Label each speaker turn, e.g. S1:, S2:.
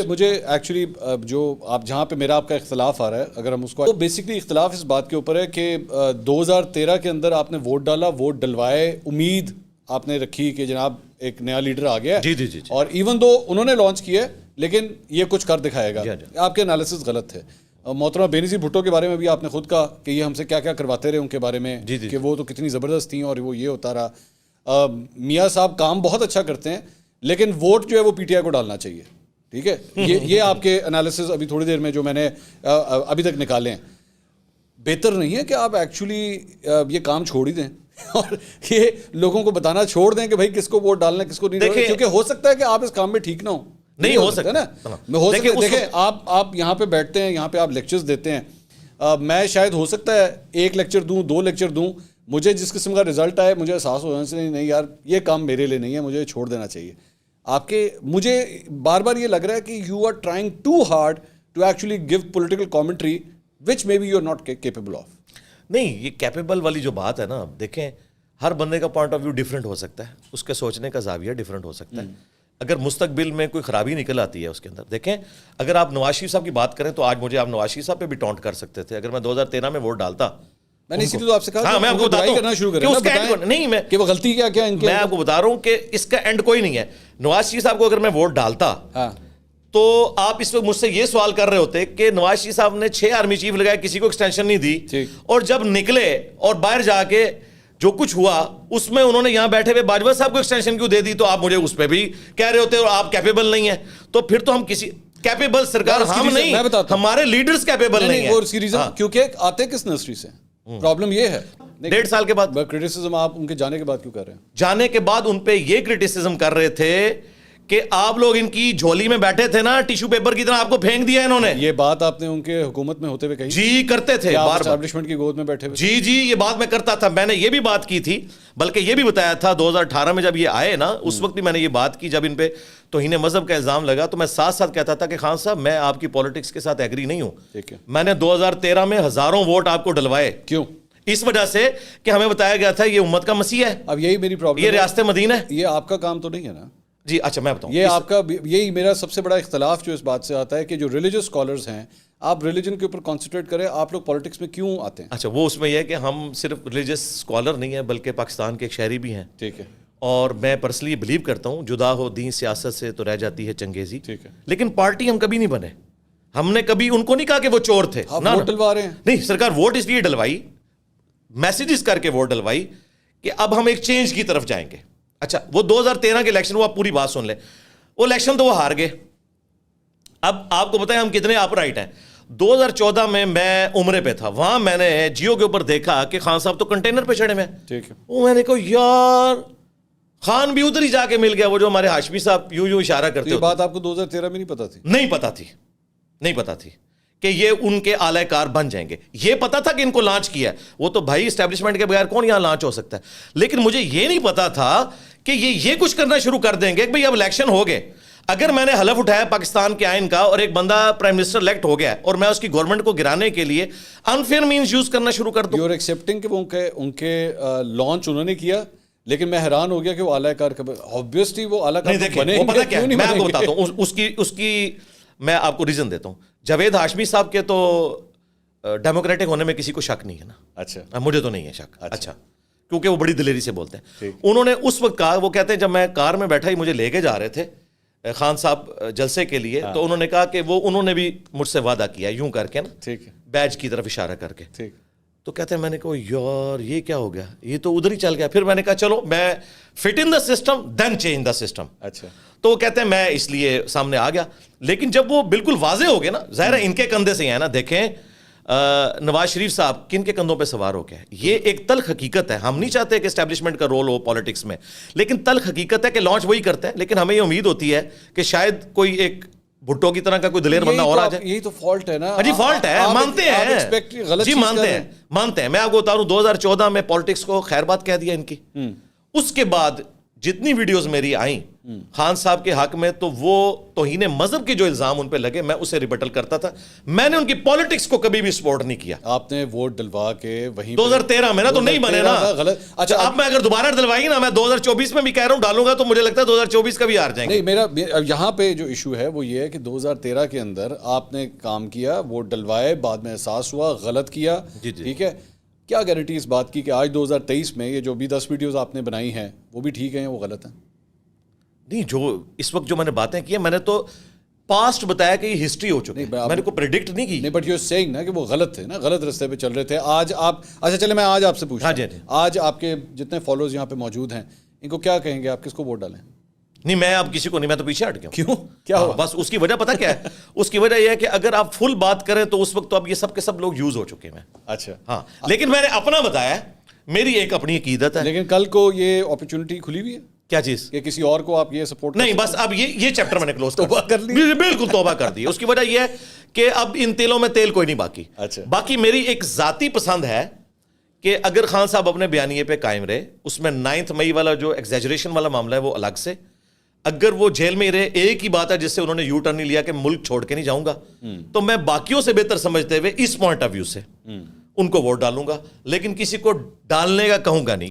S1: مجھے ایکچولی جو آپ جہاں پہ میرا آپ کا اختلاف آ رہا ہے اگر ہم اس کو، تو بیسکلی اختلاف اس بات کے اوپر ہے کہ 2013 کے اندر آپ نے ووٹ ڈالا، ووٹ ڈلوائے، امید آپ نے رکھی کہ جناب ایک نیا لیڈر آ گیا
S2: جی جی جی
S1: اور ایون دو انہوں نے لانچ کیا لیکن یہ کچھ کر دکھائے گا، آپ کے انالیسس غلط تھے۔ محترمہ بینظیر بھٹو کے بارے میں بھی آپ نے خود کہا کہ یہ ہم سے کیا کیا کرواتے رہے ان کے بارے میں کہ وہ تو کتنی زبردست تھیں اور وہ یہ ہوتا رہا۔ میاں صاحب کام بہت اچھا کرتے ہیں لیکن ووٹ جو ہے وہ پی ٹی آئی کو ڈالنا چاہیے، ٹھیک ہے؟ یہ آپ کے انالیسز ابھی تھوڑی دیر میں جو میں نے ابھی تک نکالے ہیں، بہتر نہیں ہے کہ آپ ایکچولی یہ کام چھوڑ ہی دیں اور یہ لوگوں کو بتانا چھوڑ دیں کہ بھائی کس کو ووٹ ڈالنا ہے کس کو نہیں ڈالنا، کیونکہ ہو سکتا ہے کہ آپ اس کام میں ٹھیک نہ ہوں،
S2: نہیں ہو سکتا
S1: نا، ہو سکتا ہے۔ دیکھیں آپ یہاں پہ بیٹھتے ہیں، یہاں پہ آپ لیکچرز دیتے ہیں، میں شاید ہو سکتا ہے ایک لیکچر دوں، 2 لیکچر دوں، مجھے جس قسم کا رزلٹ آئے مجھے احساس ہونا چاہیے نہیں یار یہ کام میرے لیے نہیں ہے، مجھے چھوڑ دینا چاہیے۔ آپ کے مجھے بار بار یہ لگ رہا ہے کہ you are trying to hard to actually give political commentary which may be you are not capable of.
S2: نہیں، یہ کیپیبل والی جو بات ہے نا، دیکھیں ہر بندے کا پوائنٹ آف ویو ڈفرینٹ ہو سکتا ہے، اس کے سوچنے کا زاویہ ڈفرینٹ ہو سکتا ہے۔ اگر مستقبل میں کوئی خرابی نکل آتی ہے اس کے اندر، دیکھیں اگر آپ نواز شریف صاحب کی بات کریں تو آج مجھے آپ نواز شریف صاحب پہ بھی ٹونٹ کر سکتے تھے اگر میں 2013 میں ووٹ ڈالتا۔
S1: میں نے اسی لیے تو آپ سے کہا
S2: میں آپ کو بتاتا ہوں نہیں میں
S1: کہ وہ غلطی کیا ان کے،
S2: میں آپ کو بتا رہا ہوں کہ اس کا اینڈ کوئی نہیں ہے۔ نواز شریف صاحب کو اگر میں ووٹ ڈالتا تو آپ اس وقت مجھ سے یہ سوال کر رہے ہوتے کہ نواز شریف صاحب نے 6 آرمی چیف لگائے، کسی کو ایکسٹینشن نہیں دی، اور جب نکلے اور باہر جا کے جو کچھ ہوا اس میں انہوں نے یہاں بیٹھے ہوئے باجوہ صاحب کو ایکسٹینشن کیوں دے دی، تو آپ مجھے اس پہ بھی کہہ رہے ہوتے اور آپ کیپیبل نہیں ہیں۔ تو پھر تو ہم کسی کیپیبل سرکار ہم نہیں، ہمارے لیڈرز کیپیبل نہیں ہیں،
S1: کیونکہ آتے کس نرسری سے، پرابلم یہ ہے۔
S2: 1.5 سال کے بعد
S1: کرٹیسزم آپ ان کے جانے کے بعد کیوں کر رہے ہیں؟
S2: جانے کے بعد ان پہ یہ کرٹیسزم کر رہے تھے کہ آپ لوگ ان کی جھولی میں بیٹھے تھے نا، ٹیشو پیپر کی طرح آپ کو پھینک دیا انہوں نے۔
S1: یہ بات آپ نے ان کے حکومت میں ہوتے ہوئے کہی؟
S2: جی کرتے تھے، بار
S1: اسٹیبلشمنٹ کی گود میں بیٹھے ہوئے۔
S2: جی یہ بات میں کرتا تھا، میں نے یہ بھی بات کی تھی، بلکہ یہ بھی بتایا تھا 2018 میں جب یہ آئے نا، اس وقت بھی میں نے یہ بات کی، جب ان پہ توہین مذہب کا الزام لگا تو میں ساتھ ساتھ کہتا تھا کہ خان صاحب میں آپ کی پالیٹکس کے ساتھ ایگری نہیں ہوں۔ میں نے 2013 میں ہزاروں ووٹ آپ کو ڈلوائے، کیوں؟ اس وجہ سے کہ ہمیں بتایا گیا تھا یہ امت کا مسیح ہے۔
S1: اب یہی میری پرابلم،
S2: یہ ریاست مدینہ ہے۔
S1: یہ آپ کا کام تو نہیں ہے نا؟
S2: جی اچھا میں بتاؤں،
S1: یہ آپ کا، یہی میرا سب سے بڑا اختلاف جو اس بات سے آتا ہے کہ جو ریلیجس اسکالرز ہیں، آپ ریلیجن کے اوپر کانسنٹریٹ کریں، آپ لوگ پالیٹکس میں کیوں آتے ہیں؟
S2: اچھا وہ اس میں یہ ہے کہ ہم صرف ریلیجس اسکالر نہیں ہیں بلکہ پاکستان کے ایک شہری بھی ہیں،
S1: ٹھیک ہے،
S2: اور میں پرسنلی بلیو کرتا ہوں جدا ہو دین سیاست سے تو رہ جاتی ہے چنگیزی،
S1: ٹھیک ہے،
S2: لیکن پارٹی ہم کبھی نہیں بنے، ہم نے کبھی ان کو نہیں کہا کہ وہ چور تھے،
S1: ووٹ ڈلوا رہے ہیں۔ نہیں
S2: سرکار ووٹ اس لیے ڈلوائی، میسیجز کر کے ووٹ ڈلوائی کہ اب ہم ایک چینج کی طرف جائیں گے۔ اچھا وہ 2013 کے الیکشن، وہ آپ پوری بات سن لیں، وہ الیکشن تو وہ ہار گئے۔ اب آپ کو بتائیں ہم کتنے اپ رائٹ ہیں۔ 2014 میں عمرے پہ تھا، وہاں میں نے جیو کے اوپر دیکھا کہ خان صاحب تو کنٹینر پہ چڑھے ہوئے ہیں،
S1: ٹھیک ہے،
S2: وہ میں نے کہا یار خان بھی ادھر ہی جا کے مل گیا، وہ جو ہمارے ہاشمی صاحب یوں اشارہ کرتے ہیں۔
S1: یہ بات آپ کو 2013 میں نہیں پتا تھی؟
S2: نہیں پتا تھی کہ یہ ان کے اعلی کار بن جائیں گے، یہ پتا تھا کہ ان کو لانچ کیا ہے، وہ تو بھائی اسٹیبلشمنٹ کے بغیر کون یہاں لانچ ہو سکتا ہے، لیکن مجھے یہ نہیں پتا تھا کہ یہ کچھ کرنا شروع کر دیں گے کہ بھئی اب الیکشن ہو گئے، اگر میں نے حلف اٹھایا پاکستان کے آئین کا اور ایک بندہ پرائم منسٹر الیکٹ ہو گیا اور میں اس کی گورنمنٹ کو گرانے کے لیے انفیئر مینز یوز کرنا شروع کر دوں۔
S1: یو آر ایکسیپٹنگ کہ وہ ان کے لانچ انہوں نے کیا، لیکن میں حیران ہو گیا کہ وہ اعلی کار obviously وہ اعلی کار بنے
S2: وہ پتہ کیا ہے، میں آپ کو بتاتا ہوں اس کی میں آپ کو ریزن دیتا ہوں۔ جاوید ہاشمی صاحب کے تو ڈیموکریٹک ہونے میں کسی کو شک نہیں ہے نا،
S1: اچھا
S2: مجھے تو نہیں ہے شک، اچھا کیونکہ وہ بڑی دلیری سے بولتے ہیں۔ انہوں نے اس وقت کہا، وہ کہتے ہیں جب میں کار میں بیٹھا ہی مجھے لے کے جا رہے تھے خان صاحب جلسے کے لیے، تو انہوں نے کہا کہ انہوں نے بھی مجھ سے وعدہ کیا یوں کر کے نا،
S1: ٹھیک ہے،
S2: بیج کی طرف اشارہ کر کے،
S1: ٹھیک،
S2: تو کہتے ہیں میں نے کہا یار یہ کیا ہو گیا، یہ تو ادھر ہی چل گیا۔ پھر میں نے کہا چلو میں fit in the system then change the system,
S1: اچھا،
S2: تو وہ کہتے ہیں میں اس لیے سامنے آ گیا، لیکن جب وہ بالکل واضح ہو گئے نا، ظاہر ہے ان کے کندھے سے ہی ہے نا، دیکھیں نواز شریف صاحب کن کے کندھوں پہ سوار ہو گیا، یہ ایک تلخ حقیقت ہے۔ ہم نہیں چاہتے کہ اسٹیبلشمنٹ کا رول ہو پالیٹکس میں، لیکن تلخ حقیقت ہے کہ لانچ وہی کرتا ہے، لیکن ہمیں یہ امید ہوتی ہے کہ شاید کوئی ایک بھٹو کی طرح کا کوئی دلیر بندہ اور آ جائے۔
S1: یہی تو فالٹ ہے نا،
S2: جی فالٹ ہے، مانتے ہیں، جی مانتے ہیں۔ میں آپ کو بتا رہا ہوں 2014 میں پالیٹکس کو خیر بات کہہ دیا ان کی، اس کے بعد جتنی ویڈیوز میری آئیں خان صاحب کے حق میں تو وہ توہین مذہب کے جو الزام ان پہ لگے میں اسے ریبٹل کرتا تھا. میں نے ان کی پالیٹکس کو کبھی بھی سپورٹ نہیں کیا.
S1: آپ نے ووٹ ڈلوا کے وہیں
S2: 2013 میں نا تو نہیں بنے نا. اچھا اب میں اگر دوبارہ ڈلوائی نا میں 2024 میں بھی کہہ رہا ہوں ڈالوں گا تو مجھے لگتا ہے 2024 کا بھی ہار جائیں گے.
S1: نہیں میرا یہاں پہ جو ایشو ہے وہ یہ ہے کہ 2013 کے اندر آپ نے کام کیا, ووٹ ڈلوائے, بعد میں احساس ہوا غلط کیا, ٹھیک ہے. کیا گارنٹی اس بات کی کہ آج 2023 میں یہ جو بھی 10 ویڈیوز آپ نے بنائی ہیں وہ بھی ٹھیک ہیں, وہ غلط ہیں؟
S2: نہیں, جو اس وقت جو میں نے باتیں کی ہیں میں نے تو پاسٹ بتایا کہ یہ ہسٹری ہو چکی ہے, میں نے کوئی پریڈکٹ نہیں کی.
S1: نہیں بٹ یو سیئنگ نا کہ وہ غلط تھے نا, غلط راستے پہ چل رہے تھے. آج آپ اچھا چلے میں آج آپ سے پوچھتا ہوں, آج آپ کے جتنے فالوورز یہاں پہ موجود ہیں ان کو کیا کہیں گے, آپ کس کو ووٹ ڈالیں؟
S2: نہیں میں اب کسی کو نہیں, میں تو پیچھے ہٹ گیا.
S1: کیوں, کیا ہوا؟
S2: بس اس کی وجہ پتہ کیا ہے, اس کی وجہ یہ ہے کہ اگر آپ فل بات کریں تو اس وقت تو اب یہ سب کے سب لوگ یوز ہو چکے ہیں.
S1: اچھا
S2: ہاں, لیکن میں نے اپنا بتایا, میری ایک اپنی عقیدت ہے.
S1: لیکن کل کو یہ اپرچونٹی کھلی ہوئی ہے
S2: کیا چیز
S1: کہ کسی اور کو آپ یہ سپورٹ
S2: نہیں, بس اب یہ چیپٹر میں نے کلوز کر لی, بالکل توبہ کر دی. اس کی وجہ یہ ہے کہ اب ان تیلوں میں تیل کوئی نہیں باقی. باقی میری ایک ذاتی پسند ہے کہ اگر خان صاحب اپنے بیانیے پہ قائم رہے, اس میں 9 مئی والا جو ایگزیجریشن والا معاملہ ہے وہ الگ سے, اگر وہ جیل میں رہے, ایک ہی بات ہے جس سے انہوں نے یو ٹرن نہیں لیا کہ ملک چھوڑ کے نہیں جاؤں گا, تو میں باقیوں سے بہتر سمجھتے ہوئے اس پوائنٹ آف ویو سے ان کو ووٹ ڈالوں گا, لیکن کسی کو ڈالنے کا کہوں گا نہیں.